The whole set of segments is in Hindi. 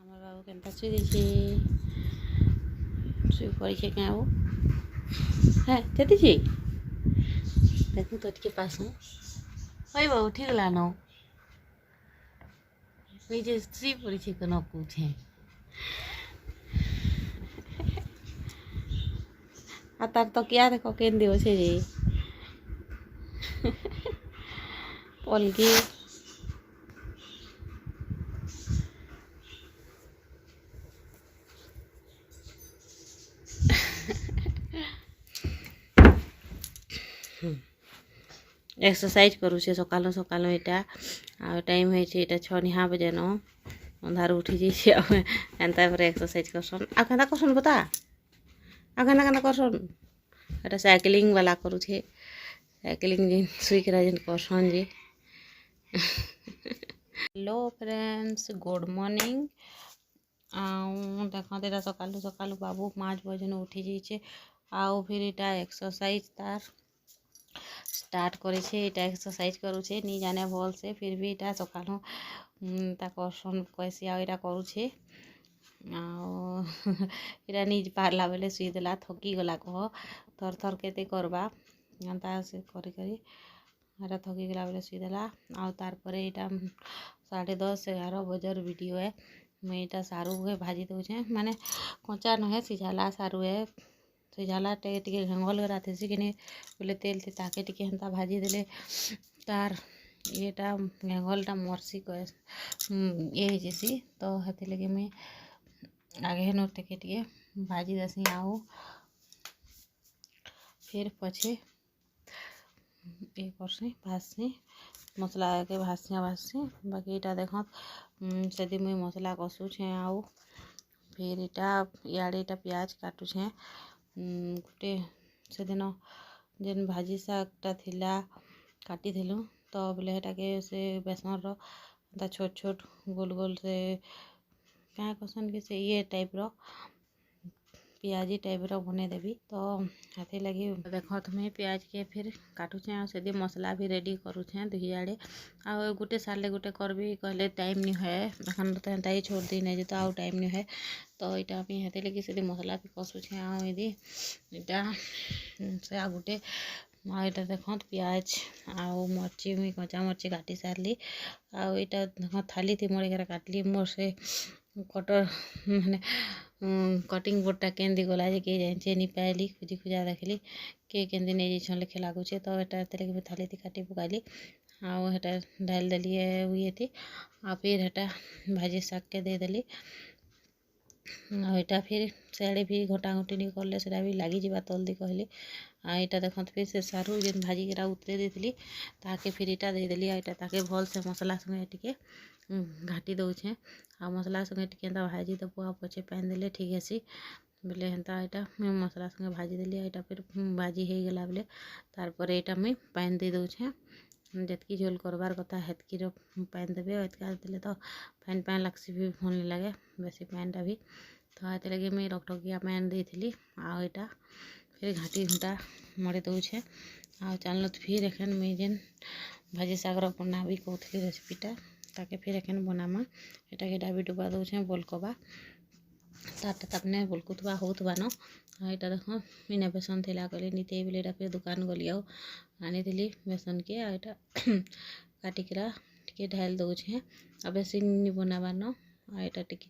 আমার বাবু কেনতা শুয়ে দিয়েছে শুয়ে পড়েছে কেন বাবু হ্যাঁ চেতিছি দেখুন তো টিকে পাশু ওই বাবু ঠিক লানো ওই যে শুয়ে পড়েছে কেন উঠে আর তার তো কিয়া দেখো কেন্দি বসে যে পলকি एक्सरसाइज करूचे सकाल सकाल यहाँ आ टाइम है 6:30 बजे न अंधार उठी जाइए एंता एक्सरसाइज करसन आ केना करसन बता आ केना केना करसन एटा साइकिलिंग वाला करूचे साइकिलिंग जिन सुईकरा जिन करसन जी हेलो फ्रेंड्स गुड मॉर्निंग देखते यहाँ सकालू सकालू बाबू 5 बजे न उठी जाइए आउ फिर यहाँ एक्सरसाइज तार स्टार्ट करे एक्सरसाइज करूचे नी जाने भल से फिर भी इटा सकालू करसन कैसे आटा करूचे इटा निज पारला बेले शुईदेला थकी गला कह थर थर केते करबा एंता से करी एटा थकी गला बेले शुईदेला तार परे इटा 10:30-11 बजर वीडियो है मुई इटा सारू है भाजी दौचे माने कच्चा नहे सिझाला सारू है सिझाला टे घंगल करा थेसी कि बोले तेल थे ताके टिके हेन्ता भाजी देले तार येटा घंगलटा मरसी कहे ये जैसी तो हेती लगे मुई आगे हेन टिके टिके भाजी देसी आउ फिर पछे ये करसी भाजसी मसला के भाजसी बाकी इटा देख से मुई मसला कषुछे आउ फिर इटा इे प्याज काटुछे गोटे से दिन जेन भाजी शागटा थिला काटी थिलु तो बोले हेटाके से बेसन रो छोट छोट गोल गोल से क्या कहसन कि से ये टाइप रो पियाजी टाइप रो बने देवी तो हाथी लगी देख तुम्हें प्याज के फिर काटुचे से मसला भी रेडी करुचे दुई आड़े आ गोटे सारे गोटे करबी कहले टाइम नहीं है एखन तो एंता ही छोड़ दी नहीं तो आउ टाइम नहीं है तो यहाँ हाथी लगी से मसला भी कषुचे आदि इटा से आ गोटे आटा देख प्याज आउ मर्ची मुई कच्चा मर्ची काटी सारली आटा देख थाली थी मोड़ काटली मोर से कटर माने कटिंग बोर्डटा केंदी गला जे के जाने नहीं पाइली खुजी खुजा देखली के केंदी नहीं जाइछन लेखे लगुचे तो यहाँ लगे थाली थी काटी पकाली आटा डाल देली ये थी फिर हेटा भाजी शाग के दे देली आटा फिर सियाड़े भी घटा घुटी नहीं कले से भी लगी जा तल्दी कहली यहाँ देख फिर से सारू जेन भाजी के उतरे देती ताके फिर इटा देदेली यहाँ ताके भल से मसला संगे टिके घाटी दौचे आ मसला संगे टिके भाजी देबू आ पचे पानी देले ठीक है बोले हेन्ता यहाँ मसला संगे भाजी देली यहाँ फिर भाजी हो गला बोले तार पर यहाँ मुई पानी दे दौचे जितकी झोल करबार कथा हेतकी पानी देवे देले तो पानी पानी लगसी भी भल नहीं लगे बेसी पानीटा भी तो ये लगे मुई रकटकिया पानी देती आटा फिर घाटी घुटा मड़ी दौचे चल फिर एखन मुई जेन भाजी शागर बनाबी कहती रेसिपीटा ताके फिर एखन बनामा एटाके डाबी डुबा दौचे बोलकबा तारटा तपने बोलकुतबा होतबा न यहाँ देख मीना बेसन थिला कहली नीते बोले फिर दुकान गली आनी थी बेसन के यहाँ काटिकरा टिके ढाल दौचे आ बेसी नहीं बनाबार न यहाँ टिके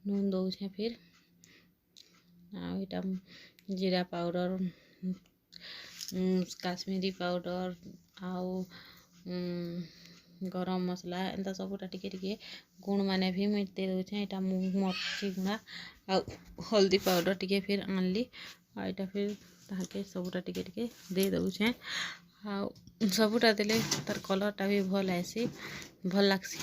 नून दौचे फिर यहाँ जीरा पाउडर काश्मीरी पाउडर आउ गरम मसला एंता सबूटा टिके टिके गुण माने भी मुझे दे दौचे यहाँ मर्ची गुणा आ हल्दी पाउडर टिके फिर आनली यहाँ फिर ताके सबूटा टिके टिके दे दौचे सबूटा देले तार कलरटा भी भल आसी भल लगसी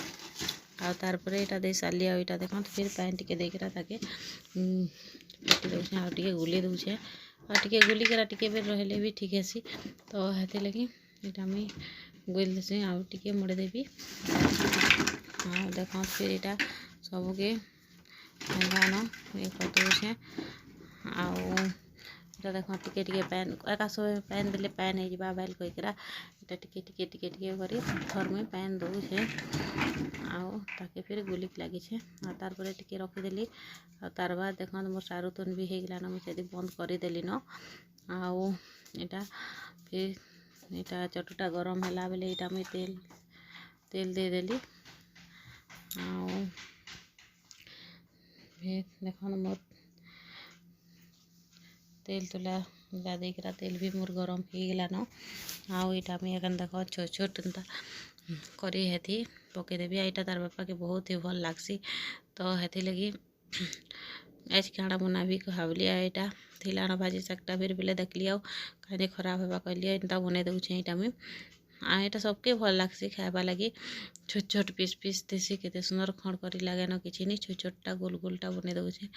तार पर यहाँ दे सारी यहाँ देख फिर पानी टिके देकरा ताके फेटी दौचे टिके गुली दौचे टिके गुलिकरा टिके बेर रहले भी ठीक है तो हेती लगी यहाँ मुई गुल देसी टिके मुड़े देवी देख फिर यहाँ सबके न ये कर दौचे आउ देख टिके टिके पैन एका सब पैन देले पैन हो बाइल कहीकरा इटा टिके टिके टिके टिके करी थर मुई पैन दौचे आउ ताके फिर गुलिक लगी आ तार पर टिके रखीदेली आ तार बाद देख मोर सारू तुन भी हो गलान मुझे बंद करदेली न आउ इटा फिर इटा चटुटा गरम है बेले इटा मुई तेल दे देली आउ फिर देख मोर तेल तुला देकरा तेल भी मोर गरम हो गलान आउ इटा मुई एखन देख छोट छोट एंता करी हेथी पकईदेवी यहाँ तार बापा के बहुत ही भल लगसी तो हेथी लगी आज काଣା बनाबी भावली यहाँ थिलान भाजी शागटा फिर बेले देखली आउ कहीं खराब होगा कहली एंता बनै दूचे यहाँ मुई यहाँ सबके भल लगसी खाइबा लगी छोट छोट पीस पीस देसी केते सुंदर खंड करी लगे न कि नहीं छोट छोटा गोल गोलटा बनै दूचे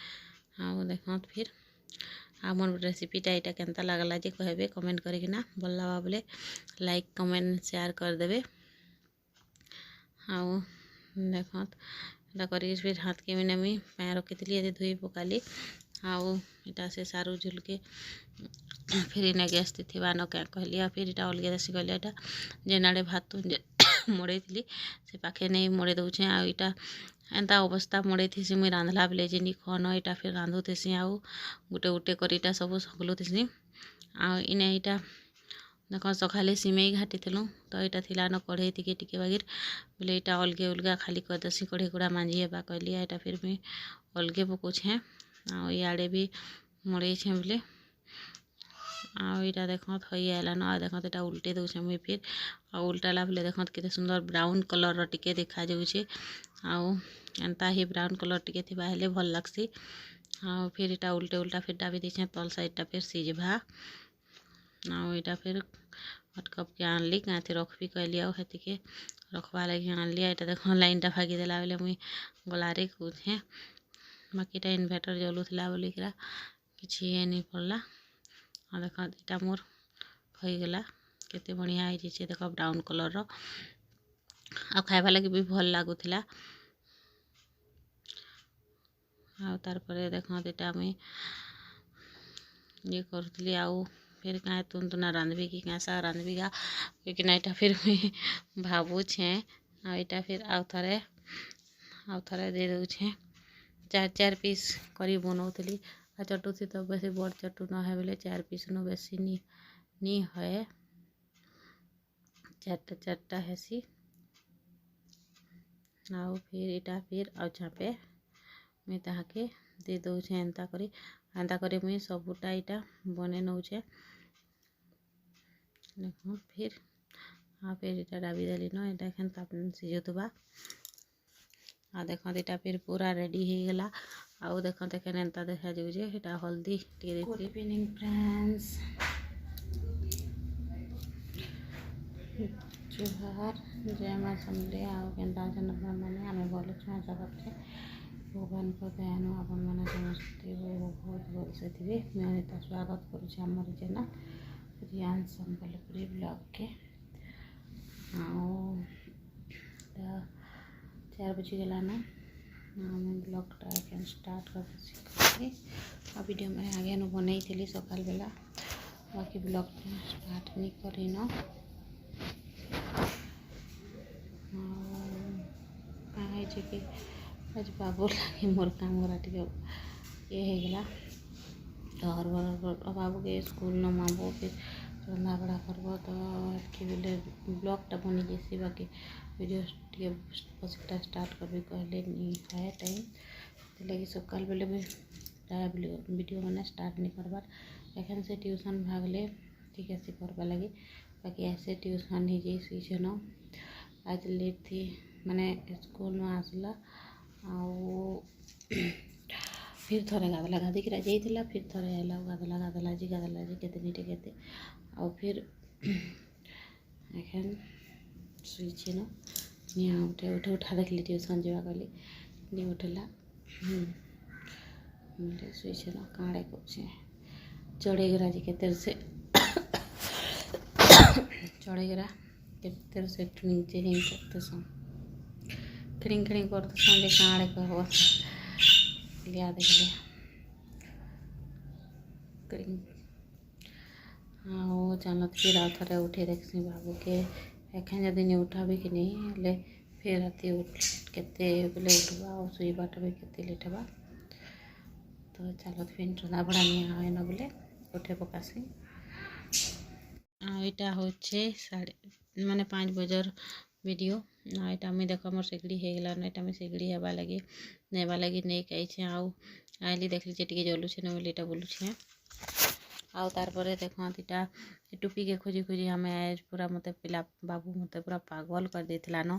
आउ देख फिर आ मोर रेसिपीटा यहाँ केनता लगला जे कहबे कमेंट करना भल लगा बोले लाइक कमेंट शेयर कर देबे आउ देखत इटा कर फिर हाथ के मैंने मुई पैं रखी ये धोई पकाली आउ इटा से सारू झुल के फिर इने गैस थी न क्या कहली फिर इटा अलगे देसी कहली इटा जेनाड़े भात मोड़े थी से पाखे नहीं मोड़े दूचे आ इटा एंता अवस्था मोड़े थी मुई रांधला बेले जे खन इटा फिर रांधुथी आउ गुटे गुटे कर इटा सब सगलुथी आ इने इटा देख सकाले सिमेई घाटी थलु तो यहाँ थिला न कढ़ई टिके टिके बागिर बोले यहाँ अलगे अलगा खाली करदेसी कढ़ई गुड़ा मांझी हेबा कहली यहाँ फिर मुई अलगे पकाछे आ इे भी मड़े बोले आईटा देख हई आलान आ देख यहाँ उल्टे दूचे मुई फिर आ उल्टाला बोले देख के सुंदर ब्राउन कलर टिके देखा जाऊे आउ एंता ही ब्राउन कलर टिके थिबा हेले भल लगसी आ फिर इटा उल्टे उल्टा फिर डाबी दीछे तल साइडटा फिर सिझबा आउ यहाँ फिर हटकप के आनली क्या रखबी कहली आउ हेतिके रखवा लगी आनली यहाँ देख लाइनटा भागीदेला बेले मुई गलारे कूचे बाकीटा इनभर्टर जलुला बोलिका किसी ये नहीं पड़ला आ देख यहाँ मोर होगला केते बढ़िया है देख ब्राउन कलर आ खाइबा लगी भी भल लगुला आ तार पर देख यहाँ मुई ये करूली आउ फिर क्या तुना रांधबी कि क्या सा रांधबी गा लेकिन यहाँ फिर मुई भावुछे आ यहाँ फिर आउ थे दे दूचे चार चार पीस करी बनौली आ चटू थी तो बेसी बड़ चटू न है बोले 4 पीस न बेसी नी है 4टा 4टा हेसी आउ फिर इटा फिर आउ चापे मुई ताके दे दूचे एंता करी मुई सबूटा इटा बने नौचे देख फिर इटा डाबी देली न इटा एखन तापन सिझुथबा आ देख यहाँ फिर पूरा रेडी हो गला आउ देख एखन एंता देखा जाऊे इटा हल्दी टिके गुड इवनिंग फ्रेंड्स जुहार जय माँ समले आउ केनता मैंने आम भल छुआ जगत भगवान को दयान आपण मैंने समस्ते बहुत भल से थे मैं स्वागत करुँच चैनल रियान संबलपुरी ब्लॉग के आउ 4 बजे गलान ब्लॉगटा एखन स्टार्ट कर आ वीडियो में आगे न बनई थी सकाल बेला बाकी ब्लॉग स्टार्ट नहीं करी न कि आज बाबू लगे मोर काम करा टे ये होगला घर बर बाबू के स्कूल न माबो फिर रंधा बड़ा करब तो कि बोले ब्लॉगटा बनी जैसी बाकी वीडियो टे बसटा स्टार्ट करबी कहले नहीं है टाइम लगी सकाल बेले भी वीडियो मैंने स्टार्ट नहीं करबार एखन से ट्यूशन भागले ठीक है करवा लगी बाकी ऐसे ट्यूशन ही जाई सुईछे न आज लेट थी मैंने स्कूल में आसला आउ फिर थोड़े गाधला गाधी करा जाइला फिर थोड़े आइला गाधला जी केते नीटे केते आउ फिर एखन सुईछे न निया उठे उठे उठा देखली ट्यूशन जावा कहली नहीं उठला सुईछे न काँड़े कौचे चढ़ेगरा जी केते से चढ़ेगरा केते से नीचे हिं करते सन खिड़िंग खिड़िंग करते सन जे काँड़े कहब लिया देखले खिड़िंग आउ चल फिर आउ थे उठे देखसी बाबू के एखें जदि नहीं उठाबी कि नहीं हेले फिर राति केते बेले उठवा और शुईबाटा भी केते लेट हेबा। तो चलो फिर रंधा बड़ा नहीं आए न बोले उठे पकासी। आईटा होचे साढ़े माने 5 बजर वीडियो आईटा मुई देख मोर सेगड़ी हो गला एटा मुई सेगड़ी हेबा लगे नेबा लगे नहीं कही आउ आइली देखली जे टिके जलुछे न बोली बोलुछे आउ तार परे देखत इटा टुपी के खोजी खोजी हमें पूरा मते पिला बाबू मते पूरा पागल कर देथिला न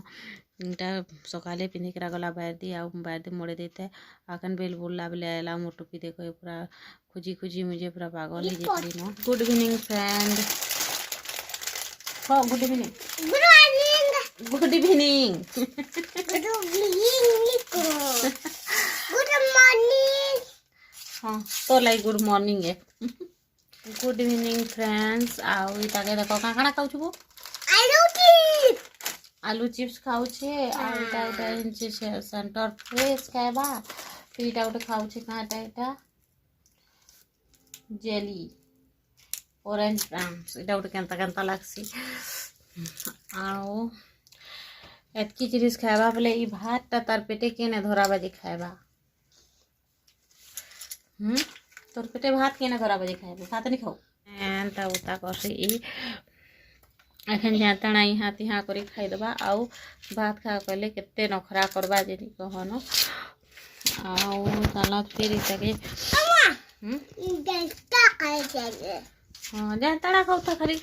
इटा सकाले पिंधि के गला बाहर दी आउ बाहर दी मोड़े देते आकन बेल बोलला बेले आला मोर टुपी देखो पूरा खोजी खोजी मुझे पूरा पागल ही जेतली न। Good evening friend. Good evening. Good evening. Good morning. हाँ तो लाइक गुड मॉर्निंग है। Good evening friends. आउ इटाके देखो काଣା खाउछु बो आलू चिप्स खाउछे आ इटा इटा इनचे सेंटर फ्रेश खाइबा फिर इटा उठे खाउछे काटा इटा जेली ऑरेंज फ्रांस इटा उठे केंता केंता लागसी आउ एतकी जिनिस खाइबा बोले ई भातटा तार पेटे केने धरा बाजे खाइबा तोर पेटे भात केने धरा बाजे खाइबा भात नहीं खाऊ एंता उता करसी ई एखन जाता नहीं हाथ यहाँ करी खाईदबा आउ भात खा कहले केते नखरा करबा जे कहन आउ चल फिर इताके हाँ जाता खाऊ था खाली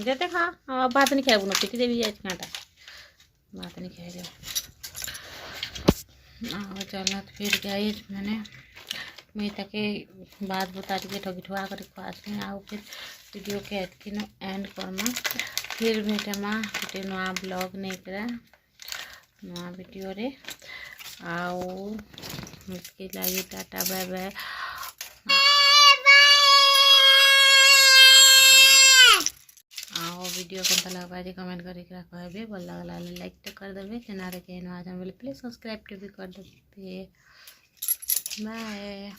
जेते खा हाँ भात नहीं खाएबू ना पिटी देवी जाए कांटा भात नहीं खाए आउ चल फिर गई मैंने मैं ताके बात बता के ठगिठवा कर खुआसी आउ फिर वीडियो के एंड करमा फिर भेटमा गोटे नया ब्लॉग नहीं करा नया वीडियो रे आउ मुझके लगे टाटा बाय बाय आओ वीडियो केनता लगवा जे कमेंट करी कहबे भल लगला लाइक तो कर देबे चैनल के नया बोले प्लीज सब्सक्राइब भी कर देबे बाय।